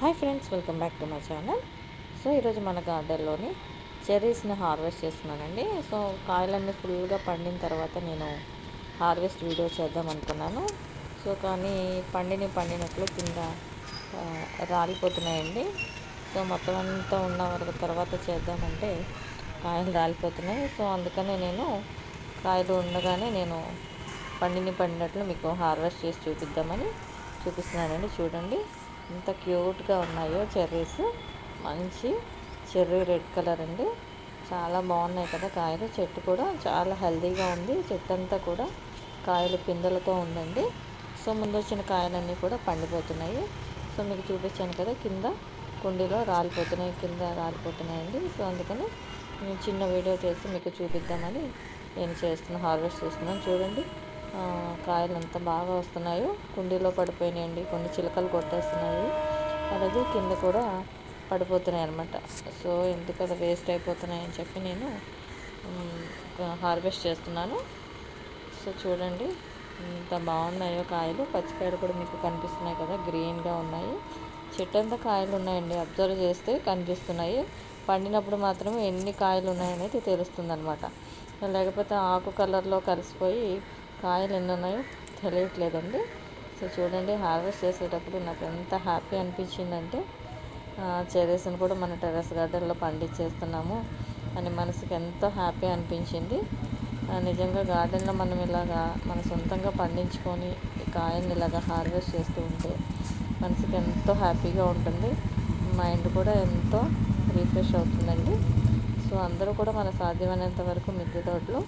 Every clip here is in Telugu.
Hi friends, welcome back to my channel. So ఈరోజు మన గార్డెన్లోని చెర్రీస్ని హార్వెస్ట్ చేస్తున్నానండి. సో కాయలన్నీ ఫుల్గా పండిన తర్వాత నేను హార్వెస్ట్ వీడియో చేద్దాం అనుకున్నాను. సో కానీ పండినట్లు కింద రాలిపోతున్నాయండి. సో మొత్తం అంతా ఉన్న వరకు తర్వాత చేద్దామంటే కాయలు రాలిపోతున్నాయి. సో అందుకనే నేను కాయలు ఉండగానే నేను పండినట్లు మీకు హార్వెస్ట్ చేసి చూపిస్తున్నానండి. చూడండి ఎంత క్యూట్గా ఉన్నాయో చెర్రీస్. మంచి చెర్రీ రెడ్ కలర్ అండి. చాలా బాగున్నాయి కదా కాయలు. చెట్టు కూడా చాలా హెల్తీగా ఉంది. చెట్టు అంతా కూడా కాయలు పిందెలతో ఉందండి. సో ముందు వచ్చిన కాయలన్నీ కూడా పండిపోతున్నాయి. సో మీకు చూపించాను కదా, కింద కుండీలో రాలిపోతున్నాయండి. సో అందుకని నేను చిన్న వీడియో చేసి మీకు చూపిద్దామని నేను హార్వెస్ట్ చేస్తున్నాను. చూడండి కాయలు ఎంత బాగా వస్తున్నాయో. కుండీలో పడిపోయినాయండి, కొన్ని చిలకలు కొట్టేస్తున్నాయి, అలాగే కింద కూడా పడిపోతున్నాయి అన్నమాట. సో ఎందుకు అది వేస్ట్ అయిపోతున్నాయని చెప్పి నేను హార్వెస్ట్ చేస్తున్నాను. సో చూడండి ఎంత బాగున్నాయో కాయలు. పచ్చికాయలు కూడా మీకు కనిపిస్తున్నాయి కదా, గ్రీన్గా ఉన్నాయి. చెట్టు అంతా కాయలు ఉన్నాయండి, అబ్జర్వ్ చేస్తే కనిపిస్తున్నాయి. పండినప్పుడు మాత్రమే ఎన్ని కాయలు ఉన్నాయనేది తెలుస్తుంది అనమాట. లేకపోతే ఆకు కలర్లో కలిసిపోయి కాయలు ఎన్ని ఉన్నాయో తెలియట్లేదండి. సో చూడండి, హార్వెస్ట్ చేసేటప్పుడు నాకు ఎంత హ్యాపీ అనిపించిందంటే చెర్రీస్ని కూడా మన టెర్రస్ గార్డెన్లో పండించేస్తున్నాము అని మనసుకి ఎంతో హ్యాపీ అనిపించింది. నిజంగా గార్డెన్లో మనం ఇలాగా మన సొంతంగా పండించుకొని ఈ కాయల్ని ఇలాగా హార్వెస్ట్ చేస్తూ ఉంటే మనసుకి ఎంతో హ్యాపీగా ఉంటుంది. మైండ్ కూడా ఎంతో రిఫ్రెష్ అవుతుందండి. సో అందరూ కూడా మన సాధ్యమైనంత వరకు మిద్దె తోటలో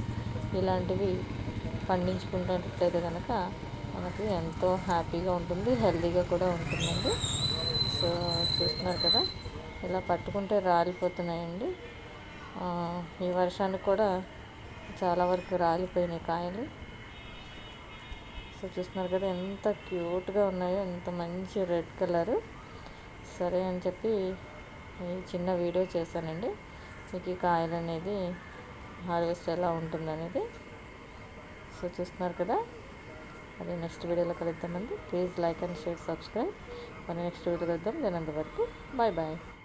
ఇలాంటివి పండించుకుంటున్నట్లయితే కనుక మనకి ఎంతో హ్యాపీగా ఉంటుంది, హెల్తీగా కూడా ఉంటుందండి. సో చూస్తున్నారు కదా, ఇలా పట్టుకుంటే రాలిపోతున్నాయండి. ఈ వర్షానికి కూడా చాలా వరకు రాలిపోయినాయి కాయలు. సో చూస్తున్నారు కదా ఎంత క్యూట్గా ఉన్నాయో, ఎంత మంచి రెడ్ కలరు. సరే అని చెప్పి ఈ చిన్న వీడియో చేశానండి, మీకు ఈ కాయలు అనేది హార్వెస్ట్ ఎలా ఉంటుందనేది. సో చూస్తున్నారు కదా, అది నెక్స్ట్ వీడియోలో కలుద్దామండి. Please like and share, subscribe. మరి నెక్స్ట్ వీడియో కలుద్దాం. దాని అంతవరకు బాయ్ బాయ్.